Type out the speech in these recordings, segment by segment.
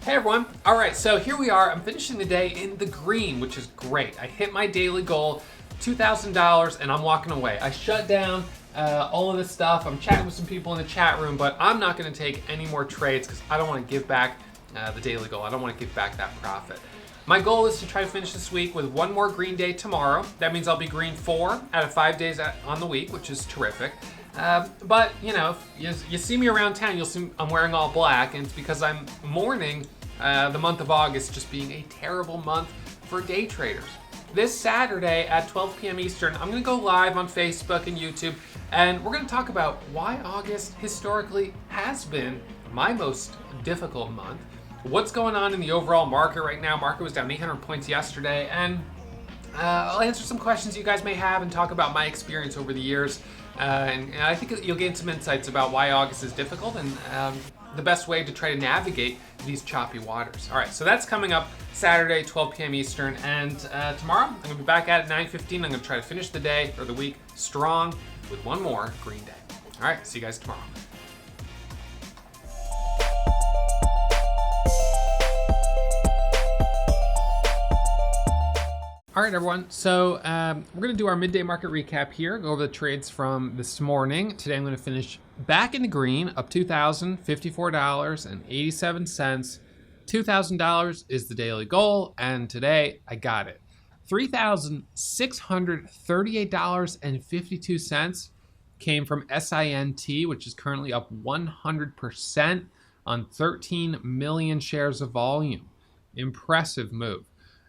Hey everyone. All right, so here we are. I'm finishing the day in the green, which is great. I hit my daily goal, $2,000, and I'm walking away. I shut down all of this stuff. I'm chatting with some people in the chat room, but I'm not going to take any more trades because I don't want to give back the daily goal. I don't want to give back that profit. My goal is to try to finish this week with one more green day tomorrow. That means I'll be green 4 out of 5 days on the week, which is terrific. But you know, if you see me around town, you'll see I'm wearing all black, and it's because I'm mourning the month of August just being a terrible month for day traders. This Saturday at 12 p.m. Eastern, I'm going to go live on Facebook and YouTube, and we're going to talk about why August historically has been my most difficult month, what's going on in the overall market right now. Market was down 800 points yesterday, and I'll answer some questions you guys may have and talk about my experience over the years. And I think you'll gain some insights about why August is difficult and the best way to try to navigate these choppy waters. All right, so that's coming up Saturday, 12 p.m. Eastern. And tomorrow, I'm going to be back at 9:15. I'm going to try to finish the day or the week strong with one more green day. All right, see you guys tomorrow. All right, everyone. So we're going to do our midday market recap here, go over the trades from this morning. Today, I'm going to finish back in the green, up $2,054.87. $2,000 is the daily goal, and today I got it. $3,638.52 came from SINT, which is currently up 100% on 13 million shares of volume. Impressive move.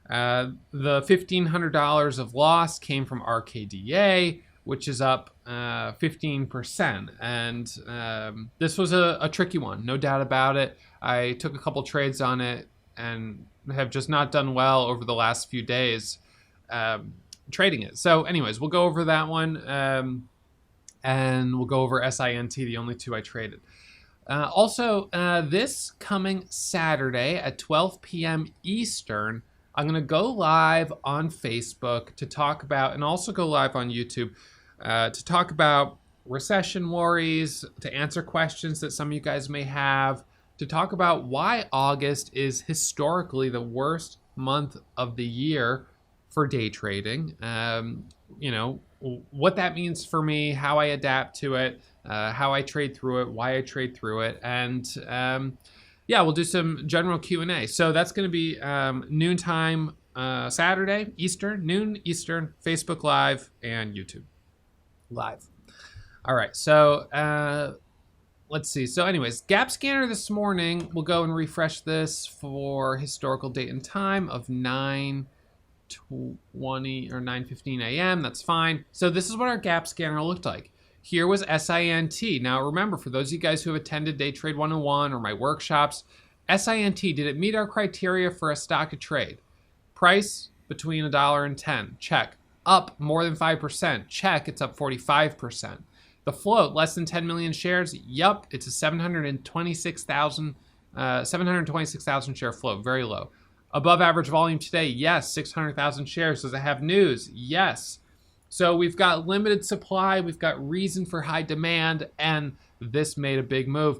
The $1,500 of loss came from ARKD, which is up 15%. And this was a tricky one, no doubt about it. I took a couple trades on it and have just not done well over the last few days trading it. So anyways, we'll go over that one and we'll go over SINT, the only two I traded. Also, this coming Saturday at 12 p.m. Eastern, I'm going to go live on Facebook to talk about, and also go live on YouTube to talk about recession worries, to answer questions that some of you guys may have, to talk about why August is historically the worst month of the year for day trading. You know, what that means for me, how I adapt to it, how I trade through it, why I trade through it, and yeah, we'll do some general Q&A. So that's going to be noontime Saturday, Eastern, noon Eastern, Facebook Live, and YouTube Live. All right, so let's see. So anyways, gap scanner this morning, we'll go and refresh this for historical date and time of 9:20 or 9:15 a.m. That's fine. So this is what our gap scanner looked like. Here was SINT. Now remember, for those of you guys who have attended Day Trade 101 or my workshops, SINT, did it meet our criteria for a stock to trade? Price between $1 and 10, check. Up more than 5%, check, it's up 45%. The float, less than 10 million shares, yup, it's a 726,000 share float, very low. Above average volume today, yes, 600,000 shares. Does it have news? Yes. So we've got limited supply, we've got reason for high demand, and this made a big move.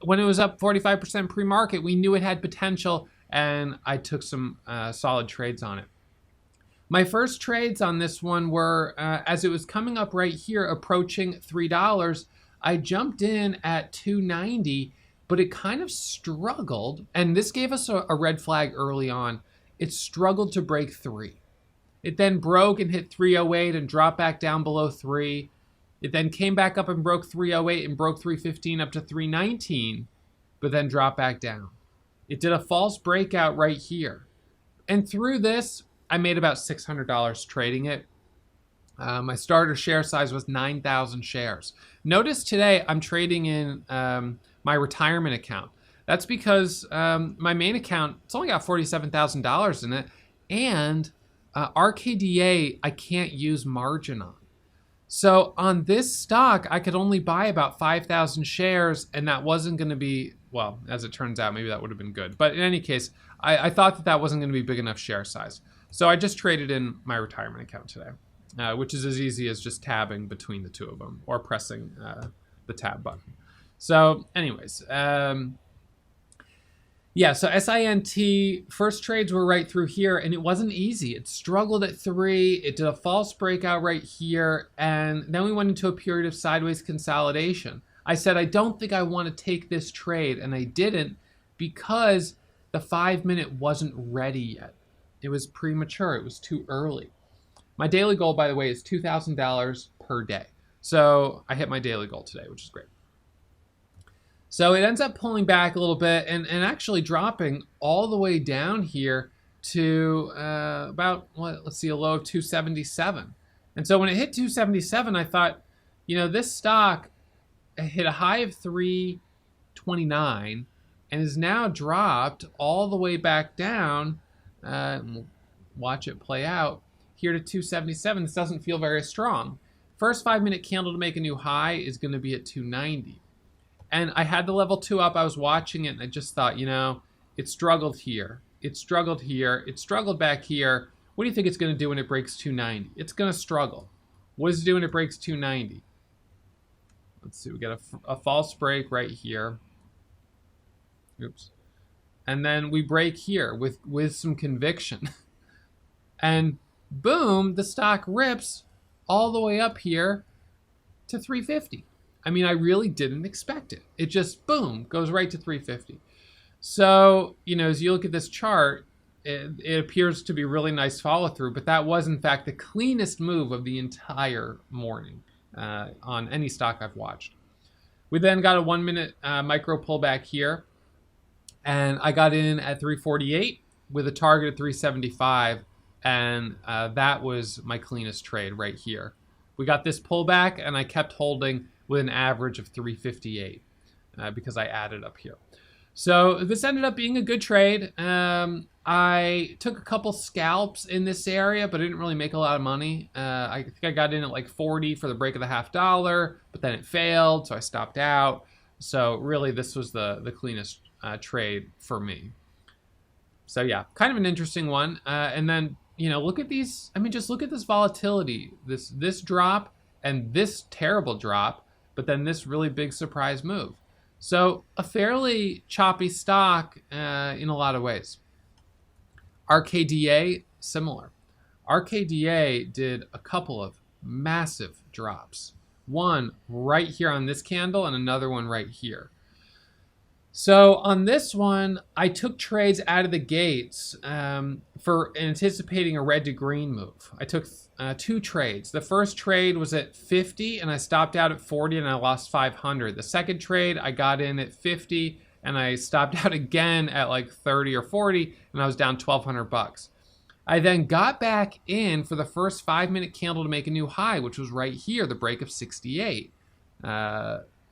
When it was up 45% pre-market, we knew it had potential, and I took some solid trades on it. My first trades on this one were, as it was coming up right here, approaching $3, I jumped in at $2.90, but it kind of struggled, and this gave us a red flag early on. It struggled to break 3. It then broke and hit 308 and dropped back down below 3. It then came back up and broke 308 and broke 315 up to 319, but then dropped back down. It did a false breakout right here. And through this, I made about $600 trading it. My starter share size was 9,000 shares. Notice today I'm trading in my retirement account. That's because my main account, it's only got $47,000 in it, and ARKD I can't use margin on. So on this stock, I could only buy about 5,000 shares, and that wasn't going to be, well, as it turns out, maybe that would have been good. But in any case, I thought that wasn't going to be big enough share size. So I just traded in my retirement account today, which is as easy as just tabbing between the two of them or pressing the tab button. So anyways, Yeah, so SINT first trades were right through here, and it wasn't easy. It struggled at 3. It did a false breakout right here, and then we went into a period of sideways consolidation. I said, I don't think I want to take this trade, and I didn't because the 5-minute wasn't ready yet. It was premature. It was too early. My daily goal, by the way, is $2,000 per day. So I hit my daily goal today, which is great. So it ends up pulling back a little bit and actually dropping all the way down here to about, let's see, a low of 277. And so when it hit 277, I thought, this stock hit a high of 329 and is now dropped all the way back down. We'll watch it play out here to 277. This doesn't feel very strong. First 5-minute candle to make a new high is going to be at 290. And I had the level 2 up. I was watching it, and I just thought, it struggled here. It struggled here. It struggled back here. What do you think it's going to do when it breaks 290? It's going to struggle. What does it do when it breaks 290? Let's see. We got a false break right here. Oops. And then we break here with some conviction. And boom, the stock rips all the way up here to 350. I mean, I really didn't expect it. It just, boom, goes right to 350. So, as you look at this chart, it appears to be really nice follow through, but that was in fact the cleanest move of the entire morning on any stock I've watched. We then got a 1-minute micro pullback here, and I got in at 348 with a target at 375, and that was my cleanest trade right here. We got this pullback, and I kept holding with an average of 358 because I added up here. So this ended up being a good trade. I took a couple scalps in this area, but I didn't really make a lot of money. I think I got in at like 40 for the break of the $0.50, but then it failed, so I stopped out. So really, this was the cleanest trade for me. So yeah, kind of an interesting one. And then, look at these. I mean, just look at this volatility, this drop and this terrible drop, but then this really big surprise move. So a fairly choppy stock in a lot of ways. ARKD, similar. ARKD did a couple of massive drops. One right here on this candle and another one right here. So on this one, I took trades out of the gates for anticipating a red to green move. I took 2 trades. The first trade was at 50 and I stopped out at 40 and I lost 500. The second trade, I got in at 50 and I stopped out again at like 30 or 40 and I was down $1,200. I then got back in for the first 5-minute candle to make a new high, which was right here, the break of 68.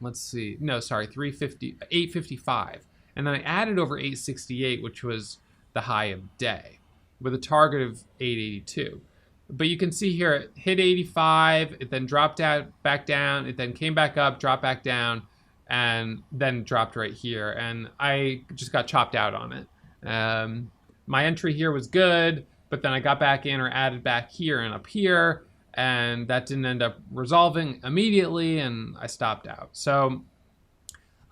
Let's see. No, sorry, 855. And then I added over 868, which was the high of day, with a target of 882. But you can see here, it hit 85, it then dropped out back down, it then came back up, dropped back down, and then dropped right here. And I just got chopped out on it. My entry here was good, but then I got back in or added back here and up here, and that didn't end up resolving immediately, and I stopped out. So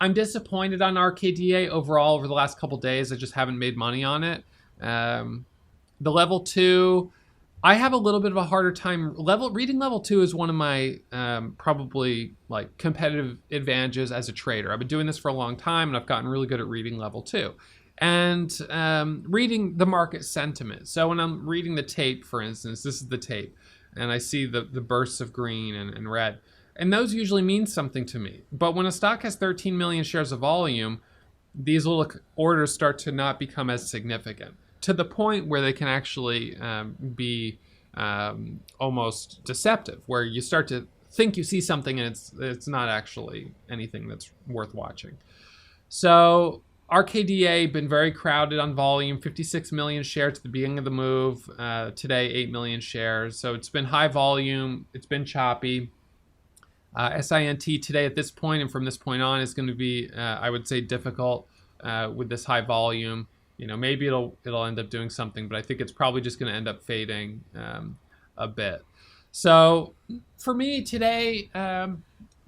I'm disappointed on ARKD overall over the last couple days. I just haven't made money on it. The level 2, I have a little bit of a harder time. Reading level 2 is one of my probably like competitive advantages as a trader. I've been doing this for a long time, and I've gotten really good at reading level 2. And reading the market sentiment. So when I'm reading the tape, for instance, this is the tape, and I see the bursts of green and red. And those usually mean something to me. But when a stock has 13 million shares of volume, these little orders start to not become as significant, to the point where they can actually be almost deceptive, where you start to think you see something and it's not actually anything that's worth watching. So ARKD been very crowded on volume, 56 million shares at the beginning of the move. Today, 8 million shares. So it's been high volume. It's been choppy. SINT today at this point and from this point on is going to be, I would say, difficult with this high volume. Maybe it'll end up doing something, but I think it's probably just going to end up fading a bit. So for me today,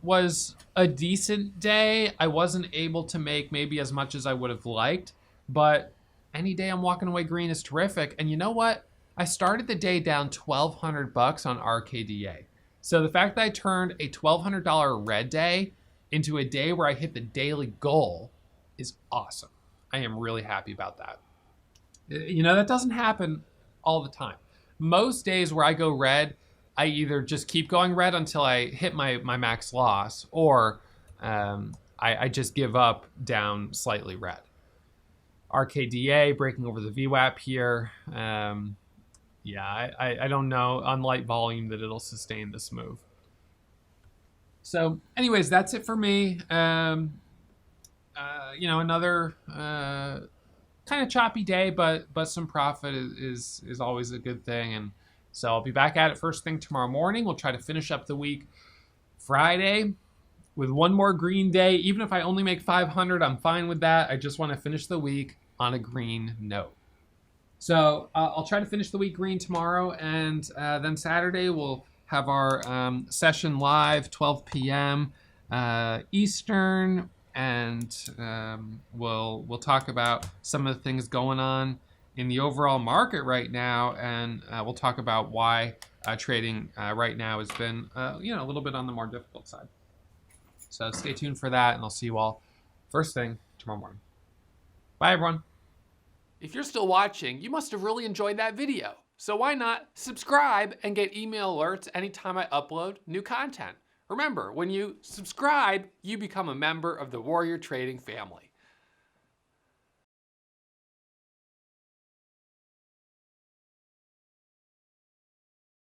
was a decent day. I wasn't able to make maybe as much as I would have liked, but any day I'm walking away green is terrific. And you know what? I started the day down $1,200 on ARKD. So the fact that I turned a $1,200 red day into a day where I hit the daily goal is awesome. I am really happy about that. You know, that doesn't happen all the time. Most days where I go red, I either just keep going red until I hit my max loss, or I just give up down slightly red. RKDA breaking over the VWAP here. Yeah, I don't know on light volume that it'll sustain this move. So anyways, that's it for me. You know, another kind of choppy day, but some profit is always a good thing. And so I'll be back at it first thing tomorrow morning. We'll try to finish up the week Friday with one more green day. Even if I only make 500, I'm fine with that. I just want to finish the week on a green note. So I'll try to finish the week green tomorrow, and then Saturday we'll have our session live, 12 p.m. Eastern, and we'll talk about some of the things going on in the overall market right now, and we'll talk about why trading right now has been you know, a little bit on the more difficult side. So stay tuned for that, and I'll see you all first thing tomorrow morning. Bye, everyone. If you're still watching, you must have really enjoyed that video. So why not subscribe and get email alerts anytime I upload new content? Remember, when you subscribe, you become a member of the Warrior Trading family.